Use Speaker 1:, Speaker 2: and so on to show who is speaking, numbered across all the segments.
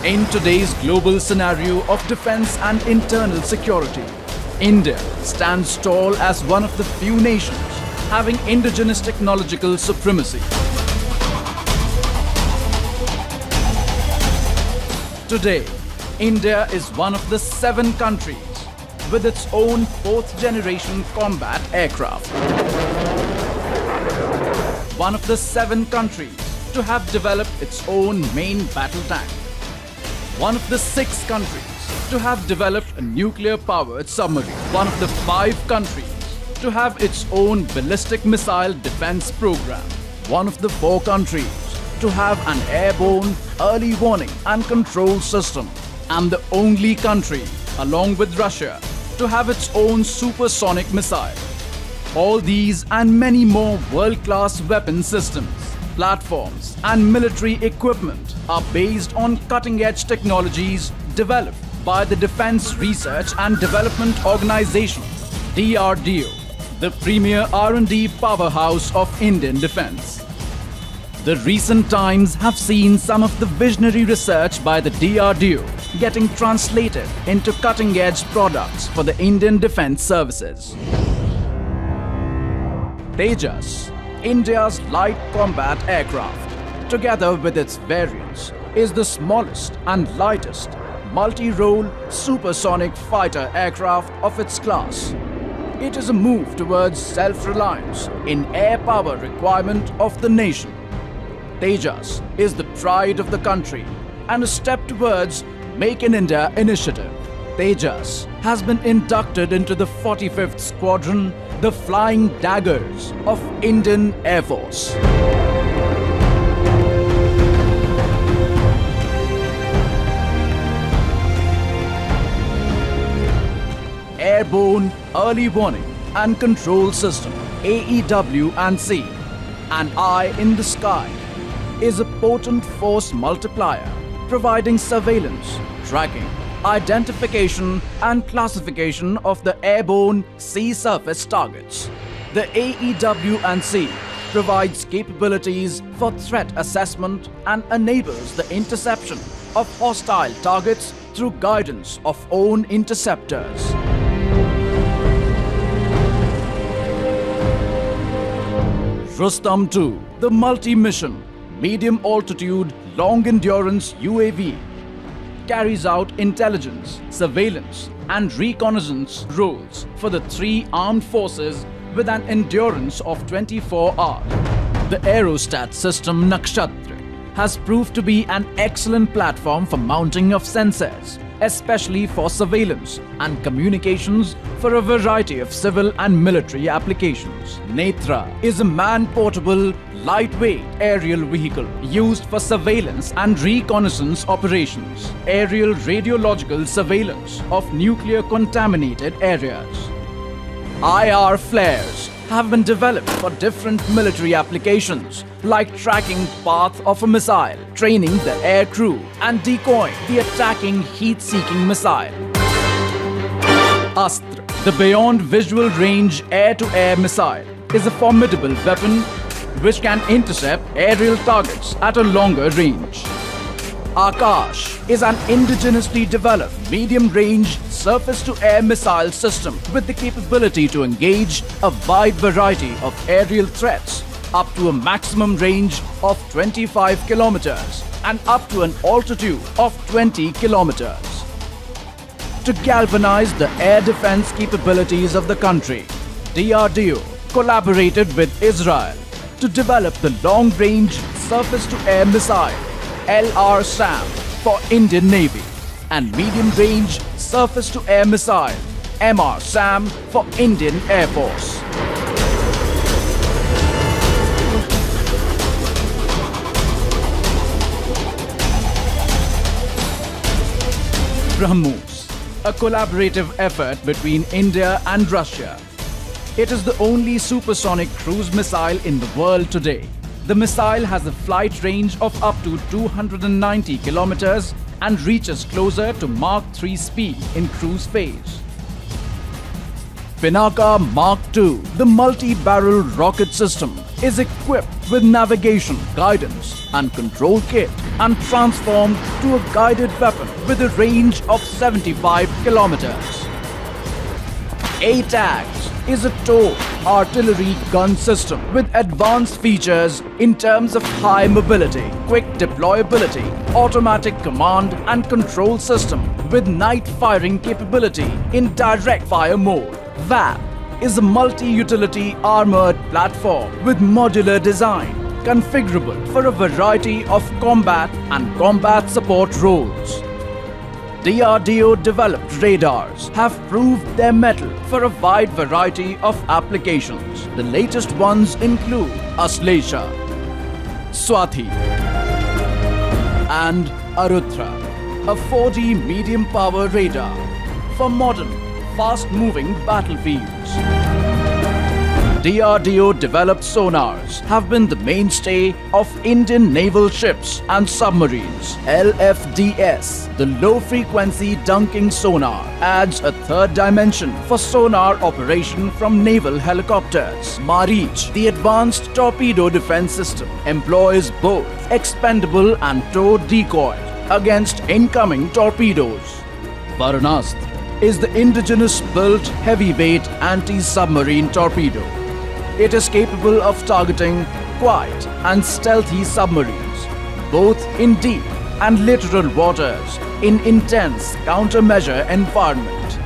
Speaker 1: In today's global scenario of defense and internal security, India stands tall as one of the few nations having indigenous technological supremacy. Today, India is one of the 7 countries with its own 4th generation combat aircraft. One of the 7 countries to have developed its own main battle tank. One of the 6 countries to have developed a nuclear-powered submarine. One of the 5 countries to have its own ballistic missile defense program. One of the 4 countries to have an airborne early warning and control system. And the only country, along with Russia, to have its own supersonic missile. All these and many more world-class weapon systems, platforms and military equipment are based on cutting-edge technologies developed by the Defense Research and Development Organization, DRDO, the premier R&D powerhouse of Indian defense. The recent times have seen some of the visionary research by the DRDO getting translated into cutting-edge products for the Indian Defence Services. Tejas, India's light combat aircraft, together with its variants, is the smallest and lightest multi-role supersonic fighter aircraft of its class. It is a move towards self-reliance in air power requirement of the nation. Tejas is the pride of the country and a step towards Make in India initiative. Tejas has been inducted into the 45th Squadron, the Flying Daggers of Indian Air Force. Airborne Early Warning and Control System, AEW&C, and Eye in the Sky is a potent force multiplier providing surveillance, tracking, identification and classification of the airborne sea surface targets. The AEW&C provides capabilities for threat assessment and enables the interception of hostile targets through guidance of own interceptors. Rustam 2, the multi-mission, medium-altitude, long-endurance UAV, carries out intelligence, surveillance and reconnaissance roles for the 3 armed forces with an endurance of 24 hours. The aerostat system Nakshatra has proved to be an excellent platform for mounting of sensors, especially for surveillance and communications for a variety of civil and military applications. Netra is a man-portable, lightweight aerial vehicle used for surveillance and reconnaissance operations, aerial radiological surveillance of nuclear contaminated areas. IR flares have been developed for different military applications like tracking path of a missile, training the air crew and decoying the attacking heat-seeking missile. Astra, the beyond visual range air-to-air missile, is a formidable weapon which can intercept aerial targets at a longer range. Akash is an indigenously developed medium-range surface-to-air missile system with the capability to engage a wide variety of aerial threats up to a maximum range of 25 kilometers and up to an altitude of 20 kilometers. To galvanize the air defense capabilities of the country, DRDO collaborated with Israel to develop the long-range surface-to-air missile LRSAM for Indian Navy and medium-range surface-to-air missile MRSAM for Indian Air Force. BrahMos, a collaborative effort between India and Russia. It is the only supersonic cruise missile in the world today. The missile has a flight range of up to 290 kilometers and reaches closer to Mach 3 speed in cruise phase. Pinaka Mark II, the multi-barrel rocket system, is equipped with navigation, guidance and control kit and transformed to a guided weapon with a range of 75 kilometers. ATAGS is a towed artillery gun system with advanced features in terms of high mobility, quick deployability, automatic command and control system with night firing capability in direct fire mode. VAP is a multi-utility armored platform with modular design, configurable for a variety of combat and combat support roles. DRDO developed radars have proved their mettle for a wide variety of applications. The latest ones include Aslesha, Swathi and Arudhra, a 4D medium power radar for modern, fast-moving battlefields. DRDO developed sonars have been the mainstay of Indian naval ships and submarines. LFDS, the low-frequency dunking sonar, adds a third dimension for sonar operation from naval helicopters. Marich, the advanced torpedo defense system, employs both expendable and towed decoys against incoming torpedoes. Varunastra is the indigenous built heavyweight anti-submarine torpedo. It is capable of targeting quiet and stealthy submarines, both in deep and littoral waters, in intense countermeasure environment.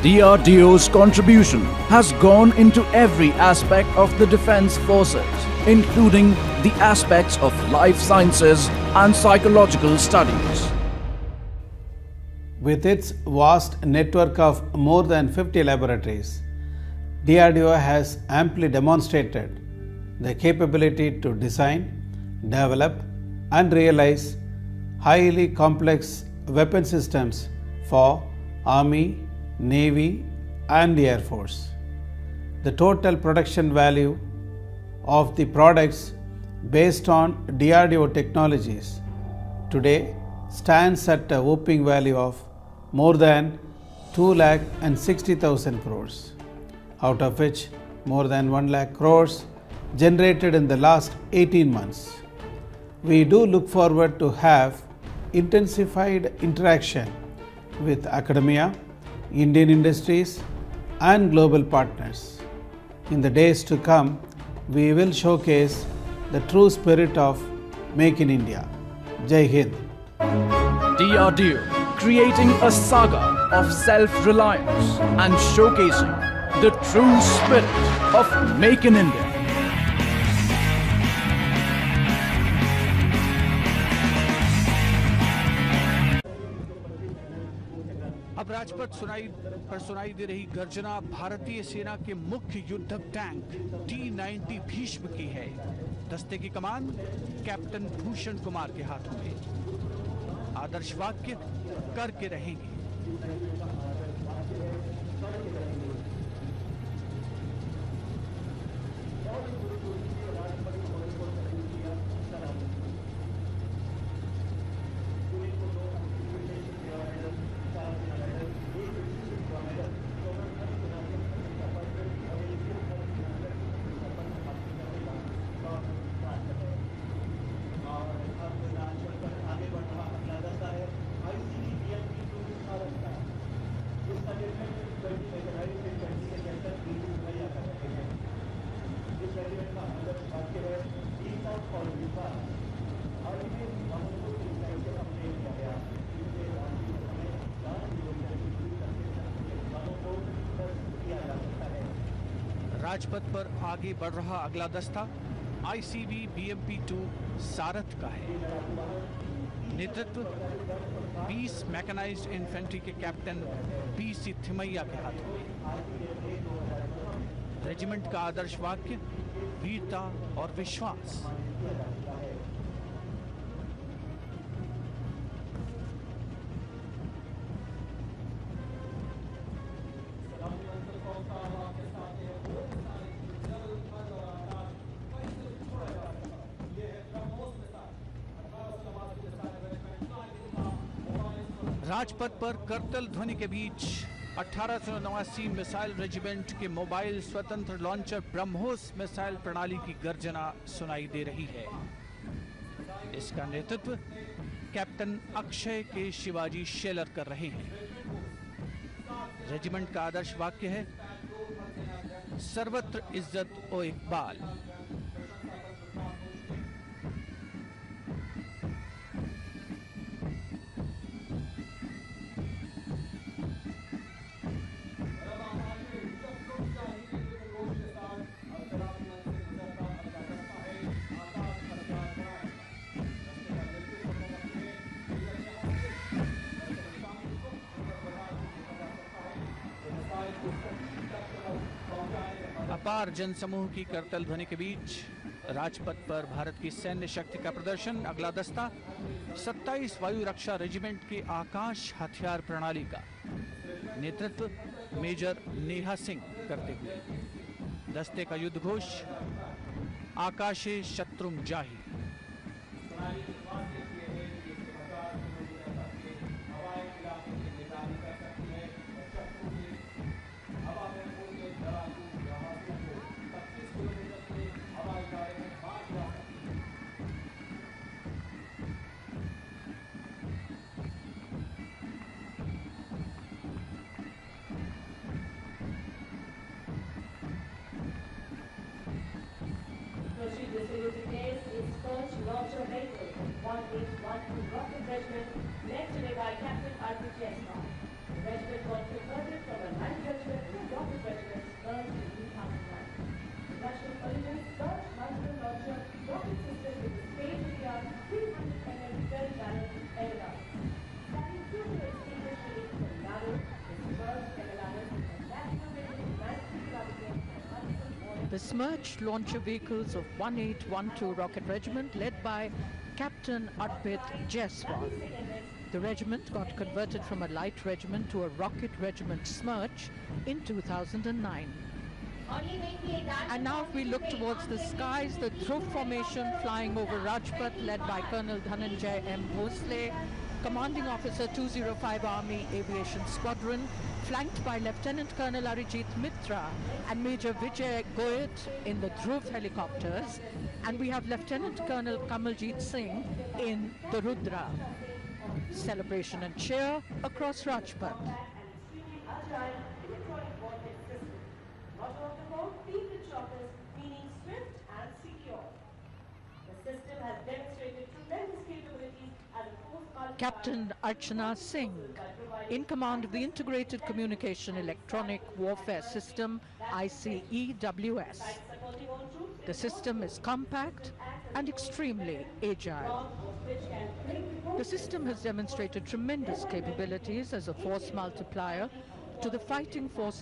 Speaker 1: DRDO's contribution has gone into every aspect of the defense forces, including the aspects of life sciences and psychological studies.
Speaker 2: With its vast network of more than 50 laboratories, DRDO has amply demonstrated the capability to design, develop and realize highly complex weapon systems for Army, Navy and the Air Force. The total production value of the products based on DRDO technologies today stands at a whopping value of more than 2,60,000 crores. Out of which more than 1 lakh crores generated in the last 18 months. We do look forward to have intensified interaction with academia, Indian industries and global partners. In the days to come, we will showcase the true spirit of Make in India. Jai Hind.
Speaker 1: DRDO, creating a saga of self-reliance and showcasing the true spirit of Make in India.
Speaker 3: अब राजपथ पर सुनाई दे रही गर्जना भारतीय सेना के मुख्य युद्धक टैंक T-90 भीष्म की है। दस्ते की कमान कैप्टन भूषण कुमार के हाथों में। आदर्श वाक्य करके रहेंगे। राजपथ पर आगे बढ़ रहा अगला दस्ता ICV BMP-2 सारथ का है। नेतृत्व 20 मैकेनाइज्ड इन्फेंट्री के कैप्टन BC थिमैया के हाथों में। रेजिमेंट का आदर्श वाक्य वीरता और विश्वास। राजपथ पर करतल ध्वनि के बीच 1889 मिसाइल रेजिमेंट के मोबाइल स्वतंत्र लॉन्चर ब्रह्मोस मिसाइल प्रणाली की गर्जना सुनाई दे रही है। इसका नेतृत्व कैप्टन अक्षय के शिवाजी शेलर कर रहे हैं। रेजिमेंट का आदर्श वाक्य है, सर्वत्र इज्जत ओ इकबाल। अपार जनसमूह की करतल ध्वनि के बीच राजपथ पर भारत की सैन्य शक्ति का प्रदर्शन। अगला दस्ता 27 वायु रक्षा रेजिमेंट के आकाश हथियार प्रणाली का नेतृत्व मेजर नेहा सिंह करते हुए। दस्ते का युद्ध घोष आकाशे शत्रुम जाहि।
Speaker 4: Today's is Scourge Launcher Vehicle 1812 Rocket Regiment, led today by Captain Arthur Jaiswal. The regiment was converted from a light regiment to a rocket regiment earned in 2001. The National Ordnance Scourge Multiple Launcher rocket system with a state-of-the-art 300 mm very balanced LLR. Having two units English released from NATO, the Scourge LLR is a national rated 93 kilometers and multiple more.
Speaker 5: The Smerch launcher vehicles of 1812 Rocket Regiment led by Captain Arpit Jaiswal. The regiment got converted from a light regiment to a rocket regiment Smerch in 2009. And now if we look towards the skies, the Dhruv formation flying over Rajpath led by Colonel Dhananjay M. Bhosle, Commanding Officer 205 Army Aviation Squadron, flanked by Lieutenant Colonel Arijit Mitra and Major Vijay Goyat in the Dhruv helicopters, and we have Lieutenant Colonel Kamaljit Singh in the Rudra. Celebration and cheer across Rajpath.
Speaker 4: An extremely agile electronic warfare system. Motto of the code, keep it shockers, meaning swift and secure. The system has demonstrated tremendous capabilities as a force multiplier.
Speaker 5: Captain Archana Singh, in command of the Integrated Communication Electronic Warfare System, ICEWS.
Speaker 4: Supporting all troops
Speaker 5: The system is compact and extremely agile.
Speaker 4: which can bring
Speaker 5: The system has demonstrated tremendous capabilities as a force multiplier to the fighting forces